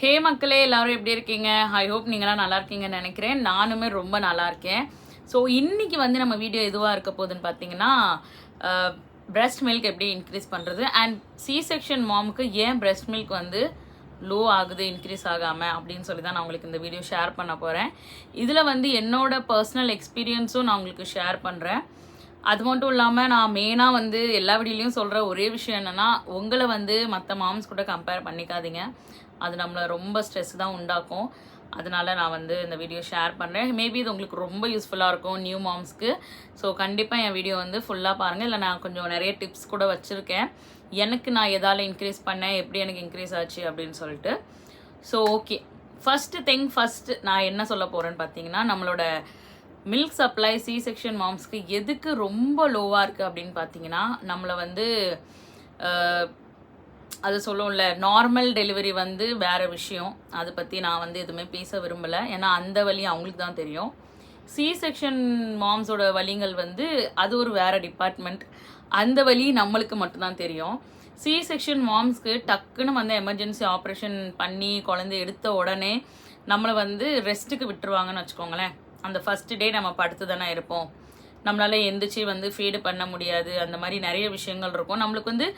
ஹே மக்களே, எல்லாரும் எப்படி இருக்கீங்க? ஐ ஹோப் நீங்களாம் நல்லா இருக்கீங்கன்னு நினைக்கிறேன். நானுமே ரொம்ப நல்லா இருக்கேன். ஸோ இன்னைக்கு வந்து நம்ம வீடியோ எதுவாக இருக்க போகுதுன்னு பார்த்தீங்கன்னா, breast மில்க் எப்படி இன்க்ரீஸ் பண்ணுறது அண்ட் சி செக்ஷன் மாமுக்கு ஏன் breast மில்க் வந்து லோ ஆகுது இன்க்ரீஸ் ஆகாமல் அப்படின்னு சொல்லி தான் நான் உங்களுக்கு இந்த வீடியோ ஷேர் பண்ண போகிறேன். இதில் வந்து என்னோட பர்சனல் எக்ஸ்பீரியன்ஸும் நான் உங்களுக்கு ஷேர் பண்ணுறேன். அது மட்டும் இல்லாமல் நான் மெயினாக வந்து எல்லா வீடியோலையும் சொல்கிற ஒரே விஷயம் என்னென்னா, உங்களை வந்து மற்ற மாம்ஸ் கூட கம்பேர் பண்ணிக்காதீங்க. அது நம்மளை ரொம்ப ஸ்ட்ரெஸ் தான் உண்டாக்கும். அதனால நான் வந்து இந்த வீடியோ ஷேர் பண்ணுறேன். மேபி இது உங்களுக்கு ரொம்ப யூஸ்ஃபுல்லாக இருக்கும் நியூ மாம்ஸ்க்கு. ஸோ கண்டிப்பாக என் வீடியோ வந்து ஃபுல்லாக பாருங்கள். இல்லை நான் கொஞ்சம் நிறைய டிப்ஸ் கூட வச்சுருக்கேன். எனக்கு நான் எதால் இன்க்ரீஸ் பண்ணேன், எப்படி எனக்கு இன்க்ரீஸ் ஆச்சு அப்படின்னு சொல்லிட்டு. ஸோ ஓகே, ஃபஸ்ட்டு நான் என்ன சொல்ல போகிறேன்னு பார்த்தீங்கன்னா, நம்மளோட மில்க் சப்ளை சி செக்ஷன் மாம்ஸ்க்கு எதுக்கு ரொம்ப லோவாக இருக்குது அப்படின்னு பார்த்தீங்கன்னா, நம்மளை வந்து அது சொல்லும்ல, நார்மல் டெலிவரி வந்து வேறு விஷயம். அதை பற்றி நான் வந்து எதுவுமே பேச விரும்பலை. ஏன்னா அந்த வலி அவங்களுக்கு தான் தெரியும். சி செக்ஷன் மாம்ஸோட வலிகள் வந்து அது ஒரு வேறு டிபார்ட்மெண்ட். அந்த வலி நம்மளுக்கு மட்டும்தான் தெரியும். சி செக்ஷன் மாம்ஸ்க்கு டக்குன்னு வந்து எமர்ஜென்சி ஆப்ரேஷன் பண்ணி குழந்தை எடுத்த உடனே நம்மளை வந்து ரெஸ்ட்டுக்கு விட்டுருவாங்கன்னு வச்சுக்கோங்களேன். அந்த ஃபஸ்ட்டு டே நம்ம படுத்து தானே இருப்போம். நம்மளால் எந்திரிச்சு வந்து ஃபீடு பண்ண முடியாது. அந்த மாதிரி நிறைய விஷயங்கள் இருக்கும். நம்மளுக்கு வந்து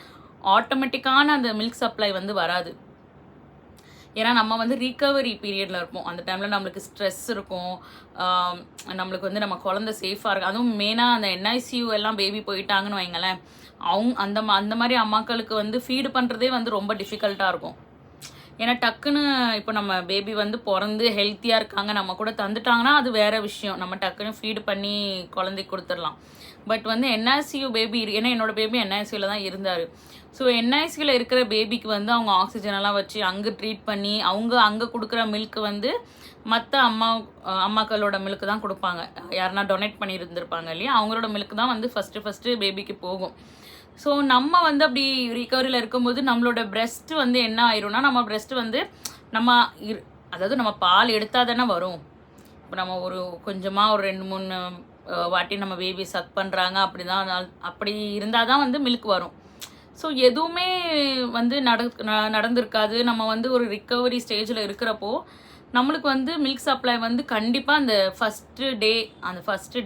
ஆட்டோமேட்டிக்கான அந்த மில்க் சப்ளை வந்து வராது. ஏன்னா நம்ம வந்து ரீகவரி பீரியடில் இருப்போம். அந்த டைமில் நம்மளுக்கு ஸ்ட்ரெஸ் இருக்கும். நம்மளுக்கு வந்து நம்ம குழந்தை சேஃபாக இருக்கும். அதுவும் மெயினாக அந்த NICU எல்லாம் பேபி போயிட்டாங்கன்னு வைங்களேன், அந்த மாதிரி அம்மாக்களுக்கு வந்து ஃபீடு பண்ணுறதே வந்து ரொம்ப டிஃபிகல்ட்டாக இருக்கும். ஏன்னா டக்குன்னு இப்போ நம்ம பேபி வந்து பிறந்து ஹெல்த்தியாக இருக்காங்க, நம்ம கூட தந்துட்டாங்கன்னா அது வேறு விஷயம். நம்ம டக்குன்னு ஃபீடு பண்ணி குழந்தைக்கு கொடுத்துடலாம். பட் வந்து NICU பேபி, ஏன்னா என்னோட பேபி NICUவில் தான் இருந்தார். ஸோ NICUவில் இருக்கிற பேபிக்கு வந்து அவங்க ஆக்சிஜனெல்லாம் வச்சு அங்கே ட்ரீட் பண்ணி அங்கே கொடுக்குற மில்க்கு வந்து மற்ற அம்மாக்களோட மில்க்கு தான் கொடுப்பாங்க. யாருன்னா டொனேட் பண்ணியிருந்திருப்பாங்க இல்லையா, அவங்களோட மில்க்கு தான் வந்து ஃபஸ்ட்டு பேபிக்கு போகும். ஸோ நம்ம வந்து அப்படி ரிகவரியில் இருக்கும்போது நம்மளோட பிரெஸ்ட் வந்து என்ன ஆயிரும்னா, நம்ம பிரெஸ்ட் வந்து அதாவது நம்ம பால் எடுத்தால் தானே வரும். இப்போ நம்ம ஒரு கொஞ்சமாக ஒரு 2-3 வாட்டி நம்ம பேபி சக் பண்ணுறாங்க, அப்படி இருந்தால் தான் வந்து மில்க் வரும். ஸோ எதுவுமே வந்து நடந்திருக்காது. நம்ம வந்து ஒரு ரிகவரி ஸ்டேஜில் இருக்கிறப்போ நம்மளுக்கு வந்து மில்க் சப்ளை வந்து கண்டிப்பாக அந்த ஃபஸ்ட்டு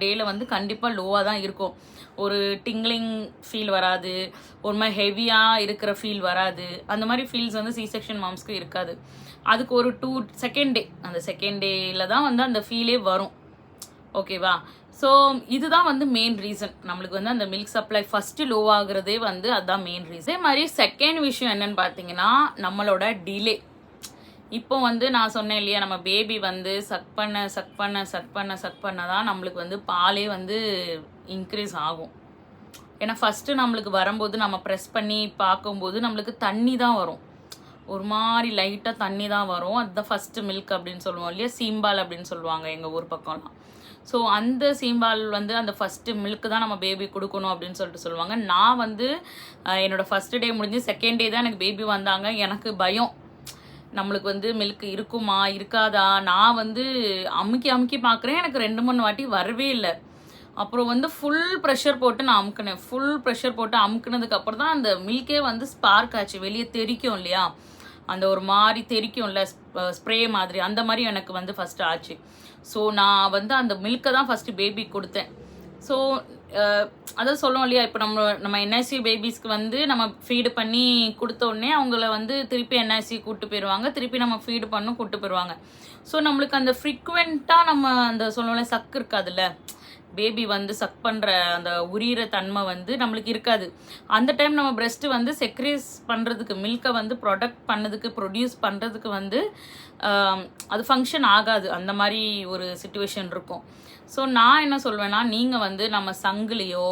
டேயில் வந்து கண்டிப்பாக லோவாக தான் இருக்கும். ஒரு டிங்லிங் ஃபீல் வராது, ஒரு மாதிரி ஹெவியாக இருக்கிற ஃபீல் வராது. அந்த மாதிரி ஃபீல்ஸ் வந்து சி செக்ஷன் மாம்ஸ்க்கு இருக்காது. அதுக்கு ஒரு அந்த செகண்ட் டேயில் தான் வந்து அந்த ஃபீலே வரும். ஓகேவா? ஸோ இதுதான் வந்து மெயின் ரீசன். நம்மளுக்கு வந்து அந்த மில்க் சப்ளை ஃபஸ்ட்டு லோ ஆகுறதே வந்து அதுதான் மெயின் ரீசன். அதே மாதிரி செகண்ட் விஷயம் என்னன்னு பார்த்தீங்கன்னா, நம்மளோட டிலே. இப்போ வந்து நான் சொன்னேன் இல்லையா, நம்ம பேபி வந்து சக் பண்ண தான் நம்மளுக்கு வந்து பாலே வந்து இன்க்ரீஸ் ஆகும். ஏன்னா ஃபஸ்ட்டு நம்மளுக்கு வரும்போது நம்ம ப்ரெஸ் பண்ணி பார்க்கும்போது நம்மளுக்கு தண்ணி தான் வரும். ஒரு மாதிரி லைட்டாக தண்ணி தான் வரும். அதுதான் ஃபஸ்ட்டு மில்க் அப்படின்னு சொல்லுவோம் இல்லையா, சீம்பால் அப்படின்னு சொல்லுவாங்க எங்கள் ஊர் பக்கம்லாம். ஸோ அந்த சீம்பால் வந்து அந்த ஃபஸ்ட்டு மில்க்கு தான் நம்ம பேபி கொடுக்கணும் அப்படின்னு சொல்லுவாங்க. நான் வந்து என்னோடய ஃபஸ்ட்டு டே முடிஞ்சு செகண்ட் டே தான் எனக்கு பேபி வந்தாங்க. எனக்கு பயம், நம்மளுக்கு வந்து மில்க் இருக்குமா இருக்காதா. நான் வந்து அமுக்கி பார்க்குறேன், எனக்கு 2-3 வாட்டி வரவே இல்லை. அப்புறம் வந்து ஃபுல் ப்ரெஷர் போட்டு நான் அமுக்கினேன். ஃபுல் ப்ரெஷர் போட்டு அமுக்குனதுக்கப்புறம் தான் அந்த மில்கே வந்து ஸ்பார்க் ஆச்சு. வெளியே தெரிக்கும் இல்லையா, அந்த ஒரு மாதிரி தெரிக்கும்ல, ஸ்ப்ரே மாதிரி, அந்த மாதிரி எனக்கு வந்து ஃபஸ்ட்டு ஆச்சு. ஸோ நான் வந்து அந்த மில்கை தான் ஃபஸ்ட்டு பேபி கொடுத்தேன். ஸோ அதான் சொல்லுவோம் இல்லையா, இப்போ நம்ம NICU பேபிஸ்க்கு வந்து நம்ம ஃபீடு பண்ணி கொடுத்தோடனே அவங்கள வந்து திருப்பி NICU கூப்பிட்டு போயிடுவாங்க, திருப்பி நம்ம ஃபீடு பண்ணணும் கூப்பிட்டு போயிடுவாங்க. ஸோ நம்மளுக்கு அந்த ஃப்ரீக்வெண்ட்டாக நம்ம அந்த சொல்லுவோம்ல சக்கு இருக்காதுல்ல, பேபி வந்து சக் பண்ணுற அந்த உரியிற தன்மை வந்து நம்மளுக்கு இருக்காது. அந்த டைம் நம்ம பிரெஸ்ட்டு வந்து செக்ரீஸ் பண்ணுறதுக்கு, மில்கை வந்து ப்ரொடியூஸ் பண்ணுறதுக்கு வந்து அது ஃபங்க்ஷன் ஆகாது. அந்த மாதிரி ஒரு சிச்சுவேஷன் இருக்கும். ஸோ நான் என்ன சொல்வேன்னா, நீங்கள் வந்து நம்ம சங்குலையோ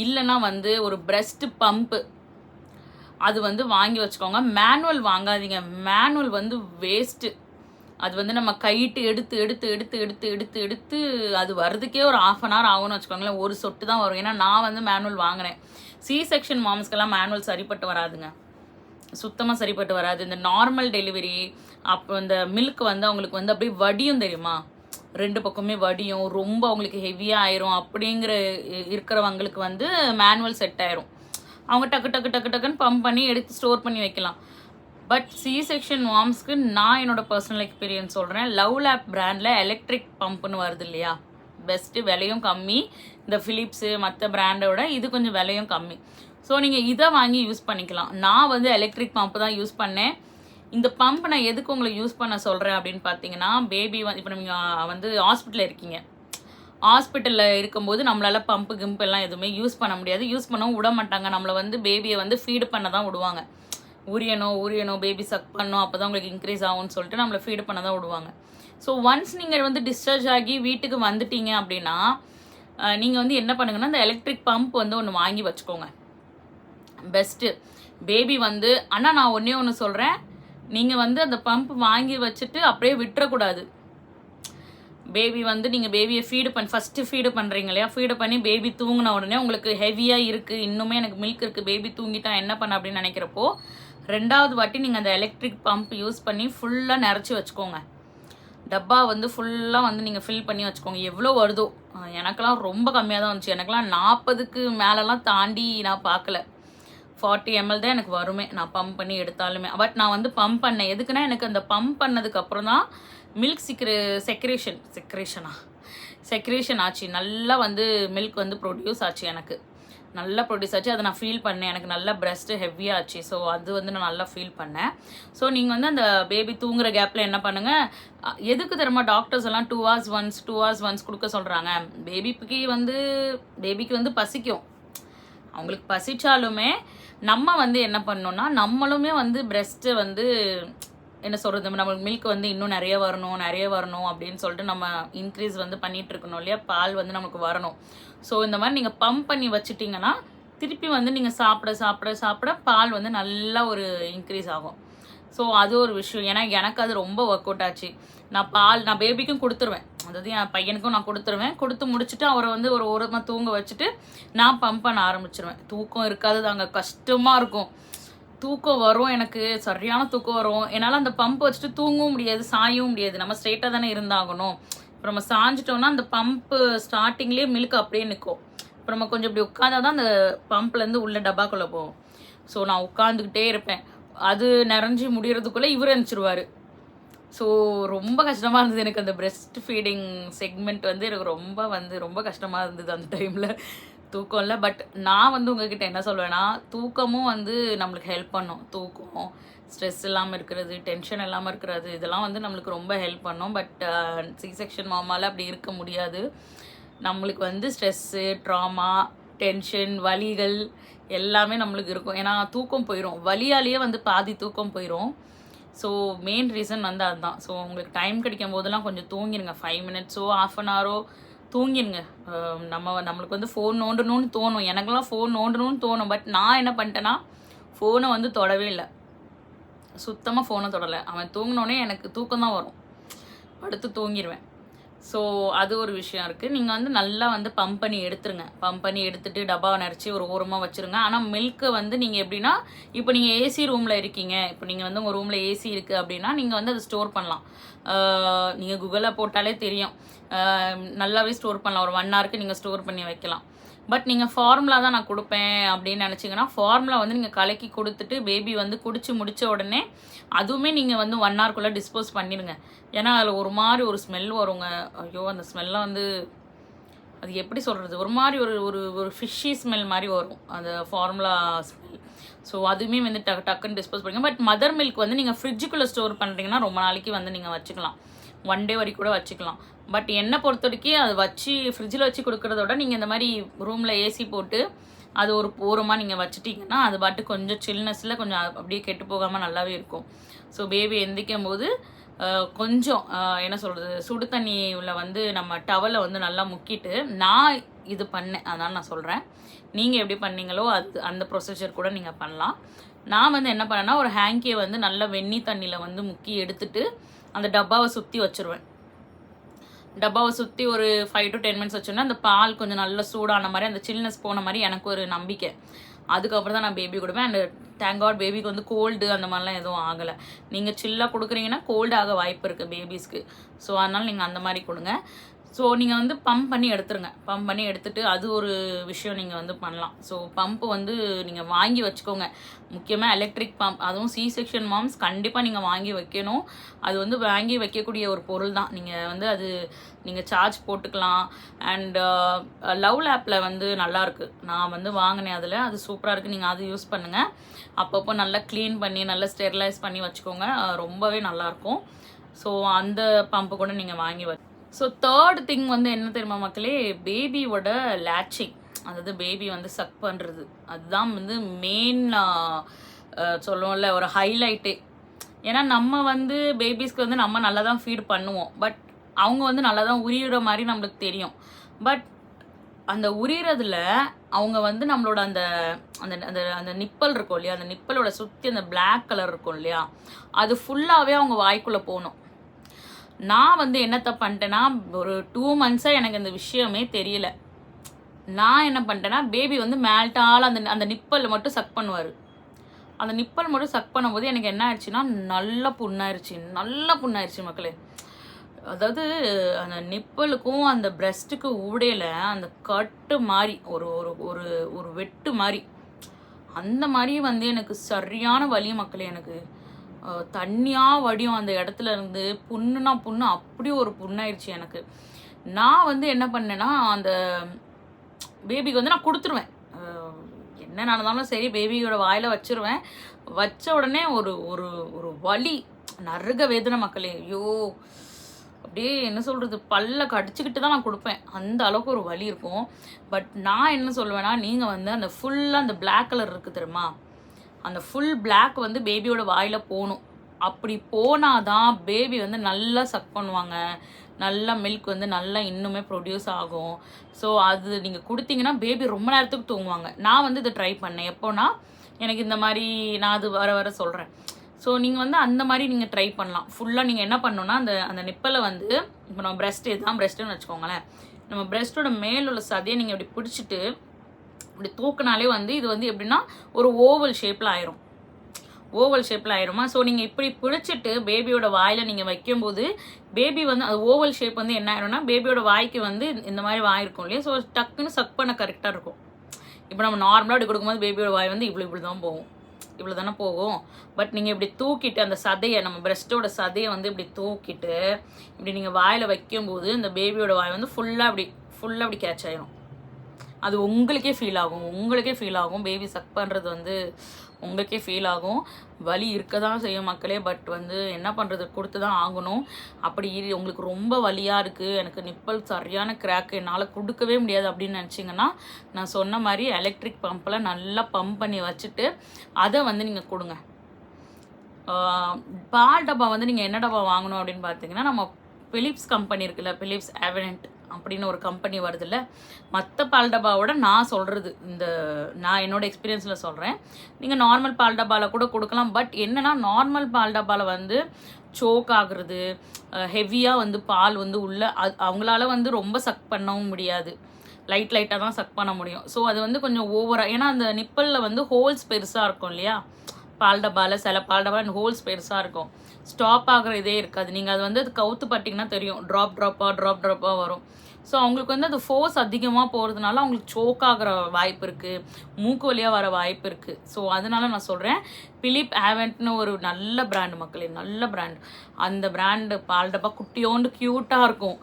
இல்லைன்னா வந்து ஒரு பிரெஸ்ட் பம்பு அது வந்து வாங்கி வச்சுக்கோங்க. மேனுவல் வாங்காதீங்க. மேனுவல் வந்து வேஸ்ட்டு. அது வந்து நம்ம கைட்டு எடுத்து அது வர்றதுக்கே ஒரு 1/2 hour ஆகும்னு வச்சுக்கோங்களேன். ஒரு சொட்டு தான் வரும். ஏன்னா நான் வந்து மேனுவல் வாங்கினேன். சி செக்ஷன் மாம்ஸ்க்கெல்லாம் மேனுவல் சரிப்பட்டு வராதுங்க, சுத்தமாக சரிப்பட்டு வராது. இந்த நார்மல் டெலிவரி அப்போ இந்த மில்க் வந்து அவங்களுக்கு வந்து அப்படியே வடியும் தெரியுமா, 2 பக்கமே வடியும், ரொம்ப அவங்களுக்கு ஹெவியாக ஆயிரும். அப்படிங்கிற இருக்கிறவங்களுக்கு வந்து மேனுவல் செட் ஆயிரும். அவங்க டக்குன்னு பம்ப் பண்ணி எடுத்து ஸ்டோர் பண்ணி வைக்கலாம். பட் சி செக்ஷன் மாம்ஸ்க்கு நான் என்னோட பர்சனல் எக்ஸ்பீரியன்ஸ் சொல்கிறேன். லவ் லேப் பிராண்டில் எலக்ட்ரிக் பம்ப்னு வருது இல்லையா, பெஸ்ட்டு, விலையும் கம்மி. இந்த ஃபிலிப்ஸு மற்ற பிராண்டோட இது கொஞ்சம் விலையும் கம்மி. ஸோ நீங்கள் இதை வாங்கி யூஸ் பண்ணிக்கலாம். நான் வந்து எலக்ட்ரிக் பம்ப் தான் யூஸ் பண்ணேன். இந்த பம்ப் நான் எதுக்கு உங்களை யூஸ் பண்ண சொல்கிறேன் அப்படின்னு பார்த்தீங்கன்னா, பேபி வந்து இப்போ நீங்கள் வந்து ஹாஸ்பிட்டலில் இருக்கீங்க, ஹாஸ்பிட்டலில் இருக்கும்போது நம்மளால் பம்பு கிம்பு எல்லாம் எதுவுமே யூஸ் பண்ண முடியாது, யூஸ் பண்ணவும் விட மாட்டாங்க. நம்மளை வந்து பேபியை வந்து ஃபீடு பண்ண தான் விடுவாங்க. உரியணும் பேபி சக் பண்ணணும், அப்போ தான் உங்களுக்கு இன்க்ரீஸ் ஆகும்னு சொல்லிட்டு நம்மளை ஃபீடு பண்ண தான் விடுவாங்க. ஸோ ஒன்ஸ் நீங்கள் வந்து டிஸ்சார்ஜ் ஆகி வீட்டுக்கு வந்துட்டீங்க அப்படின்னா நீங்கள் வந்து என்ன பண்ணுங்கன்னா, இந்த எலக்ட்ரிக் பம்ப் வந்து ஒன்று வாங்கி வச்சுக்கோங்க, பெஸ்ட்டு. பேபி வந்து ஆனால் நான் ஒன்று சொல்கிறேன், நீங்கள் வந்து அந்த பம்ப் வாங்கி வச்சுட்டு அப்படியே விட்டுறக்கூடாது. பேபி வந்து நீங்கள் பேபியை ஃபஸ்ட்டு ஃபீடு பண்ணுறீங்க இல்லையா, ஃபீடு பண்ணி பேபி தூங்கின உடனே உங்களுக்கு ஹெவியாக இருக்குது, இன்னுமே எனக்கு மில்க் இருக்குது, பேபி தூங்கிட்டா என்ன பண்ண அப்படின்னு நினைக்கிறப்போ 2வது வாட்டி நீங்கள் அந்த எலக்ட்ரிக் பம்ப் யூஸ் பண்ணி ஃபுல்லாக நிறச்சி வச்சுக்கோங்க. டப்பா வந்து ஃபுல்லாக வந்து நீங்கள் ஃபில் பண்ணி வச்சுக்கோங்க. எவ்வளோ வருதோ, எனக்கெல்லாம் ரொம்ப கம்மியாக தான் வந்துச்சு. எனக்கெல்லாம் 40க்கு மேலெலாம் தாண்டி நான் பார்க்கல. 40 ml தான் எனக்கு வருமே நான் பம்ப் பண்ணி எடுத்தாலுமே. பட் நான் வந்து பம்ப் பண்ணேன் எதுக்குன்னா, எனக்கு அந்த பம்ப் பண்ணதுக்கப்புறம் தான் மில்க் செக்ரேஷன் ஆச்சு. நல்லா வந்து மில்க் வந்து ப்ரொடியூஸ் ஆச்சு, எனக்கு நல்லா ப்ரொடியூஸ் ஆச்சு. அதை நான் ஃபீல் பண்ணேன், எனக்கு நல்லா பிரெஸ்ட்டு ஹெவியாக ஆச்சு. ஸோ அது வந்து நான் நல்லா ஃபீல் பண்ணேன். ஸோ நீங்கள் வந்து அந்த பேபி தூங்குற கேப்பில் என்ன பண்ணுங்கள், எதுக்கு தெரியுமா டாக்டர்ஸ் எல்லாம் 2 hours once கொடுக்க சொல்கிறாங்க. பேபிக்கு வந்து பசிக்கும், அவங்களுக்கு பசிச்சாலுமே நம்ம வந்து என்ன பண்ணோம்னா, நம்மளுமே வந்து பிரெஸ்ட்டு வந்து என்ன சொல்கிறது, நம்மளுக்கு மில்க் வந்து இன்னும் நிறைய வரணும் அப்படின்னு சொல்லிட்டு நம்ம இன்க்ரீஸ் வந்து பண்ணிகிட்டு இருக்கணும் இல்லையா, பால் வந்து நமக்கு வரணும். ஸோ இந்த மாதிரி நீங்கள் பம்ப் பண்ணி வச்சுட்டிங்கன்னா திருப்பி வந்து நீங்கள் சாப்பிட பால் வந்து நல்லா ஒரு இன்க்ரீஸ் ஆகும். ஸோ அது ஒரு விஷயம். ஏன்னா எனக்கு அது ரொம்ப ஒர்க் அவுட் ஆச்சு. நான் பேபிக்கும் கொடுத்துருவேன், அதாவது என் பையனுக்கும் நான் கொடுத்து முடிச்சுட்டு அவரை வந்து ஒரு ஓரமாக தூங்க வச்சுட்டு நான் பம்ப் பண்ண ஆரம்பிச்சிருவேன். தூக்கம் இருக்காது தாங்க, கஷ்டமாக இருக்கும். தூக்கம் வரும், எனக்கு சரியான தூக்கம் வரும். என்னால் அந்த பம்ப் வச்சுட்டு தூங்கவும் முடியாது, சாயவும் முடியாது. நம்ம ஸ்ட்ரெயிட்டாக தானே இருந்தாகணும். இப்போ நம்ம சாஞ்சிட்டோம்னா அந்த பம்ப்பு ஸ்டார்டிங்லேயே மில்க் அப்படியே நிற்கும். இப்போ நம்ம கொஞ்சம் இப்படி உட்காந்தா தான் அந்த பம்ப்லேருந்து உள்ள டப்பாக்குள்ளே போகும். ஸோ நான் உட்காந்துக்கிட்டே இருப்பேன், அது நிறைஞ்சி முடிகிறதுக்குள்ளே இவர் அனுப்பிச்சிருவார். ஸோ ரொம்ப கஷ்டமாக இருந்தது எனக்கு அந்த பிரெஸ்ட் ஃபீடிங் செக்மெண்ட் வந்து எனக்கு ரொம்ப கஷ்டமாக இருந்தது அந்த டைமில். தூக்கம் இல்லை. பட் நான் வந்து உங்ககிட்ட என்ன சொல்வேன்னா, தூக்கமும் வந்து நம்மளுக்கு ஹெல்ப் பண்ணும். தூக்கம், ஸ்ட்ரெஸ் இல்லாமல் இருக்கிறது, டென்ஷன் இல்லாமல் இருக்கிறது, இதெல்லாம் வந்து நம்மளுக்கு ரொம்ப ஹெல்ப் பண்ணும். பட் சி செக்ஷன் மாமால் அப்படி இருக்க முடியாது. நம்மளுக்கு வந்து ஸ்ட்ரெஸ்ஸு, ட்ராமா, டென்ஷன், வலிகள் எல்லாமே நம்மளுக்கு இருக்கும். ஏன்னா தூக்கம் போயிடும், வலியாலேயே வந்து பாதி தூக்கம் போயிடும். ஸோ மெயின் ரீசன் வந்து அதுதான். ஸோ உங்களுக்கு டைம் கிடைக்கும் போதெல்லாம் கொஞ்சம் தூங்கிடுங்க, 5 minutes ½ an hour தூங்கிடுங்க. நம்மளுக்கு வந்து ஃபோன் நோண்டணும்னு தோணும், எனக்கெல்லாம் ஃபோன் நோண்டணும்னு தோணும். பட் நான் என்ன பண்ணிட்டேன்னா, ஃபோனை வந்து தொடவே இல்லை, சுத்தமாக ஃபோனை தொடலை. அவன் தூங்கினோடனே எனக்கு தூக்கம் தான் வரும், படுத்து தூங்கிடுவேன். ஸோ அது ஒரு விஷயம் இருக்குது. நீங்கள் வந்து நல்லா வந்து பம்ப் பண்ணி எடுத்துருங்க. பம்ப் பண்ணி எடுத்துகிட்டு டப்பாவை நிறச்சி ஒரு ஓரமாக வச்சுருங்க. ஆனால் மில்க்கு வந்து நீங்கள் எப்படின்னா, இப்போ நீங்கள் ஏசி ரூமில் இருக்கீங்க, இப்போ நீங்கள் வந்து உங்கள் ரூமில் ஏசி இருக்குது அப்படின்னா நீங்கள் வந்து அதை ஸ்டோர் பண்ணலாம். நீங்கள் கூகுளில் போட்டாலே தெரியும், நல்லாவே ஸ்டோர் பண்ணலாம். ஒரு 1 hourக்கு நீங்கள் ஸ்டோர் பண்ணி வைக்கலாம். பட் நீங்கள் ஃபார்முலா தான் நான் கொடுப்பேன் அப்படின்னு நினச்சிங்கன்னா, ஃபார்முலா வந்து நீங்கள் கலக்கி கொடுத்துட்டு பேபி வந்து குடிச்சு முடித்த உடனே அதுவுமே நீங்கள் வந்து 1 hourக்குள்ளே டிஸ்போஸ் பண்ணிடுங்க. ஏன்னா அதில் ஒரு மாதிரி ஒரு ஸ்மெல் வருங்க. ஐயோ, அந்த ஸ்மெல்லாம் வந்து அது எப்படி சொல்கிறது, ஒரு மாதிரி ஒரு ஃபிஷ்ஷி ஸ்மெல் மாதிரி வரும் அந்த ஃபார்முலா ஸ்மெல். ஸோ அதுவுமே வந்து டக்குன்னு டிஸ்போஸ் பண்ணுங்க. பட் மதர் மில்க் வந்து நீங்கள் ஃப்ரிட்ஜுக்குள்ளே ஸ்டோர் பண்ணுறீங்கன்னா ரொம்ப நாளைக்கு வந்து நீங்கள் வச்சுக்கலாம், 1 day வரைக்கும் கூட வச்சுக்கலாம். பட் என்னை பொறுத்த வரைக்கும் அது வச்சு ஃப்ரிட்ஜில் வச்சு கொடுக்குறதோட நீங்கள் இந்த மாதிரி ரூமில் ஏசி போட்டு அது ஒரு ஓரமாக நீங்கள் வச்சுட்டிங்கன்னா அது பாட்டு கொஞ்சம் சில்னஸில் கொஞ்சம் அப்படியே கெட்டு போகாமல் நல்லாவே இருக்கும். ஸோ பேபி எந்திக்கும் போது கொஞ்சம் என்ன சொல்கிறது, சுடு தண்ணியில் வந்து நம்ம டவலை வந்து நல்லா முக்கிட்டு நான் இது பண்ணேன், அதனால் நான் சொல்கிறேன். நீங்கள் எப்படி பண்ணீங்களோ அந்த ப்ரொசீஜர் கூட நீங்கள் பண்ணலாம். நான் வந்து என்ன பண்ணேன்னா, ஒரு ஹேங்கியை வந்து நல்லா வெந்நி தண்ணியில் வந்து முக்கி எடுத்துட்டு அந்த டப்பாவை சுற்றி வச்சுருவேன். டப்பாவை சுற்றி ஒரு 5 to 10 minutes வச்சோன்னா அந்த பால் கொஞ்சம் நல்லா சூடான மாதிரி, அந்த சில்னஸ் போன மாதிரி எனக்கு ஒரு நம்பிக்கை. அதுக்கப்புறம் தான் நான் பேபி கொடுப்பேன். அண்ட் தேங்க் காட் பேபிக்கு வந்து கோல்டு அந்த மாதிரிலாம் எதுவும் ஆகலை. நீங்கள் சில்லாக கொடுக்குறீங்கன்னா கோல்டு ஆக வாய்ப்பு இருக்குது பேபிஸ்க்கு. ஸோ அதனால் நீங்கள் அந்த மாதிரி கொடுங்க. ஸோ நீங்கள் வந்து பம்ப் பண்ணி எடுத்துருங்க. பம்ப் பண்ணி எடுத்துட்டு அது ஒரு விஷயம் நீங்கள் வந்து பண்ணலாம். ஸோ பம்ப்பு வந்து நீங்கள் வாங்கி வச்சுக்கோங்க. முக்கியமாக எலக்ட்ரிக் பம்ப், அதுவும் சி செக்ஷன் மாம்ஸ் கண்டிப்பாக நீங்கள் வாங்கி வைக்கணும். அது வந்து வாங்கி வைக்கக்கூடிய ஒரு பொருள் தான். நீங்கள் வந்து அது நீங்கள் சார்ஜ் போட்டுக்கலாம். அண்ட் லவ் லேப்பில் வந்து நல்லாயிருக்கு, நான் வந்து வாங்கினேன் அதில், அது சூப்பராக இருக்குது. நீங்கள் அது யூஸ் பண்ணுங்கள். அப்பப்போ நல்லா க்ளீன் பண்ணி நல்லா ஸ்டெரிலைஸ் பண்ணி வச்சுக்கோங்க, ரொம்பவே நல்லாயிருக்கும். ஸோ அந்த பம்பு கூட நீங்கள் வாங்கி ஸோ தேர்ட் திங் வந்து என்ன தெரியுமா மக்களே, பேபியோட லேச்சிங், அதாவது பேபி வந்து சக் பண்ணுறது, அதுதான் வந்து மெயின் சொல்லுவோம்ல ஒரு ஹைலைட்டே. ஏன்னா நம்ம வந்து பேபிஸ்க்கு வந்து நம்ம நல்லா தான் ஃபீட் பண்ணுவோம், பட் அவங்க வந்து நல்லா தான் உரியிற மாதிரி நம்மளுக்கு தெரியும். பட் அந்த உரிகிறதுல அவங்க வந்து நம்மளோட அந்த அந்த அந்த அந்த நிப்பல் இருக்கும் இல்லையா, அந்த நிப்பலோட சுற்றி அந்த பிளாக் கலர் இருக்கும் இல்லையா, அது ஃபுல்லாகவே அவங்க வாய்க்குள்ளே போகணும். நான் வந்து என்னத்த பண்ணிட்டேன்னா, ஒரு 2 months எனக்கு இந்த விஷயமே தெரியல. நான் என்ன பண்ணிட்டேன்னா, பேபி வந்து மேல்ட்டால் அந்த நிப்பல் மட்டும் சக் பண்ணுவார். அந்த நிப்பல் மட்டும் சக் பண்ணும்போது எனக்கு என்ன ஆயிடுச்சுன்னா, நல்லா புண்ணாயிருச்சு மக்களே. அதாவது அந்த நிப்பலுக்கும் அந்த பிரெஸ்ட்டுக்கு ஊடையில் அந்த கட்டு மாதிரி ஒரு ஒரு ஒரு ஒரு வெட்டு மாதிரி, அந்த மாதிரி வந்து எனக்கு சரியான வலி மக்களே. எனக்கு தண்ணியாக வடியும் அந்த இடத்துல இருந்து, புண்ணு அப்படி ஒரு புண்ணாயிடுச்சு எனக்கு. நான் வந்து என்ன பண்ணேன்னா, அந்த பேபிக்கு வந்து நான் கொடுத்துருவேன். என்ன நடந்தாலும் சரி பேபியோட வாயில் வச்சுருவேன். வச்ச உடனே ஒரு ஒரு ஒரு வலி, நறுக வேதனை மக்களே. ஐயோ, அப்படியே என்ன சொல்கிறது, பல்ல கடிச்சிக்கிட்டு தான் நான் கொடுப்பேன், அந்த அளவுக்கு ஒரு வலி இருக்கும். பட் நான் என்ன சொல்லுவேன்னா, நீங்கள் வந்து அந்த ஃபுல்லாக அந்த பிளாக் கலர் இருக்குது தெரியுமா, அந்த ஃபுல் பிளாக் வந்து பேபியோட வாயில் போகணும். அப்படி போனாதான் பேபி வந்து நல்லா சக் பண்ணுவாங்க, நல்லா மில்க் வந்து நல்லா இன்னுமே ப்ரொடியூஸ் ஆகும். ஸோ அது நீங்கள் கொடுத்தீங்கன்னா பேபி ரொம்ப நேரத்துக்கு தூங்குவாங்க. நான் வந்து இதை ட்ரை பண்ணேன். எப்போனா எனக்கு இந்த மாதிரி நான் அது வர சொல்கிறேன். ஸோ நீங்கள் வந்து அந்த மாதிரி நீங்கள் ட்ரை பண்ணலாம். ஃபுல்லாக நீங்கள் என்ன பண்ணணுன்னா, அந்த அந்த நிப்பலை வந்து இப்போ நம்ம பிரெஸ்ட், இதுதான் பிரெஸ்ட்டுன்னு வச்சுக்கோங்களேன், நம்ம பிரெஸ்ட்டோட மேலுள்ள சதையை நீங்கள் இப்படி பிடிச்சிட்டு இப்படி தூக்கினாலே வந்து இது வந்து எப்படின்னா ஒரு ஓவல் ஷேப்பில் ஆயிருமா. ஸோ நீங்கள் இப்படி பிடிச்சிட்டு பேபியோட வாயில் நீங்கள் வைக்கும்போது பேபி வந்து அது ஓவல் ஷேப் வந்து என்ன ஆயிரும்னா, பேபியோட வாய்க்கு வந்து இந்த மாதிரி வாய் இருக்கும் இல்லையா, ஸோ டக்குன்னு சக் பண்ண கரெக்டாக இருக்கும். இப்போ நம்ம நார்மலாக இப்படி கொடுக்கும்போது பேபியோட வாய் வந்து இப்படி தான் போகும், இவ்வளோ தானே போகும். பட் நீங்கள் இப்படி தூக்கிட்டு அந்த சதையை, நம்ம பிரெஸ்ட்டோட சதையை வந்து இப்படி தூக்கிட்டு இப்படி நீங்கள் வாயில் வைக்கும்போது இந்த பேபியோட வாய் வந்து ஃபுல்லாக அப்படி கேட்ச் ஆயிரும். அது உங்களுக்கே ஃபீல் ஆகும். பேபி சக் பண்ணுறது வந்து உங்களுக்கே ஃபீல் ஆகும். வலி இருக்க தான் செய்யும் மக்களே. பட் வந்து என்ன பண்ணுறது, கொடுத்து தான் ஆகணும். அப்படி உங்களுக்கு ரொம்ப வலியாக இருக்குது, எனக்கு நிப்பல் சரியான கிராக், என்னால் கொடுக்கவே முடியாது அப்படின்னு நினச்சிங்கன்னா, நான் சொன்ன மாதிரி எலக்ட்ரிக் பம்பில் நல்லா பம்ப் பண்ணி வச்சுட்டு அதை வந்து நீங்கள் கொடுங்க. பால் டப்பா வந்து நீங்கள் என்ன டப்பா வாங்கணும் அப்படின்னு பார்த்தீங்கன்னா, நம்ம பிலிப்ஸ் கம்பெனி இருக்குல்ல, பிலிப்ஸ் அவெனட் அப்படின்னு ஒரு கம்பெனி வருதுல்ல, மற்ற பால் டப்பாவோட நான் சொல்கிறது, நான் என்னோட எக்ஸ்பீரியன்ஸில் சொல்கிறேன். நீங்கள் நார்மல் பால் டப்பாவில் கூட கொடுக்கலாம். பட் என்னென்னா, நார்மல் பால் டப்பாவில் வந்து சோக் ஆகுறது, ஹெவியாக வந்து பால் வந்து அவங்களால வந்து ரொம்ப சக் பண்ணவும் முடியாது, லைட்டாக தான் சக் பண்ண முடியும். ஸோ அது வந்து கொஞ்சம் ஓவராக, ஏன்னா அந்த நிப்பலில் வந்து ஹோல்ஸ் பெருசாக இருக்கும் இல்லையா, பால் டப்பாவில் சில பால் டப்பாவில் ஹோல்ஸ் பெருசாக இருக்கும், ஸ்டாப் ஆகிற இதே இருக்காது. நீங்கள் அது வந்து அது கவுத்து பட்டிங்கன்னா தெரியும், ட்ராப்பாக வரும். ஸோ அவங்களுக்கு வந்து அது ஃபோர்ஸ் அதிகமாக போகிறதுனால அவங்களுக்கு சோக் ஆகிற வாய்ப்பு இருக்குது, மூக்கு வழியாக வர வாய்ப்பு இருக்குது. ஸோ அதனால நான் சொல்கிறேன், பிலிப் ஆவென்ட்னு ஒரு நல்ல பிராண்டு மக்களே, நல்ல பிராண்ட். அந்த பிராண்டு பால் டப்பா குட்டியோண்டு க்யூட்டாக இருக்கும்.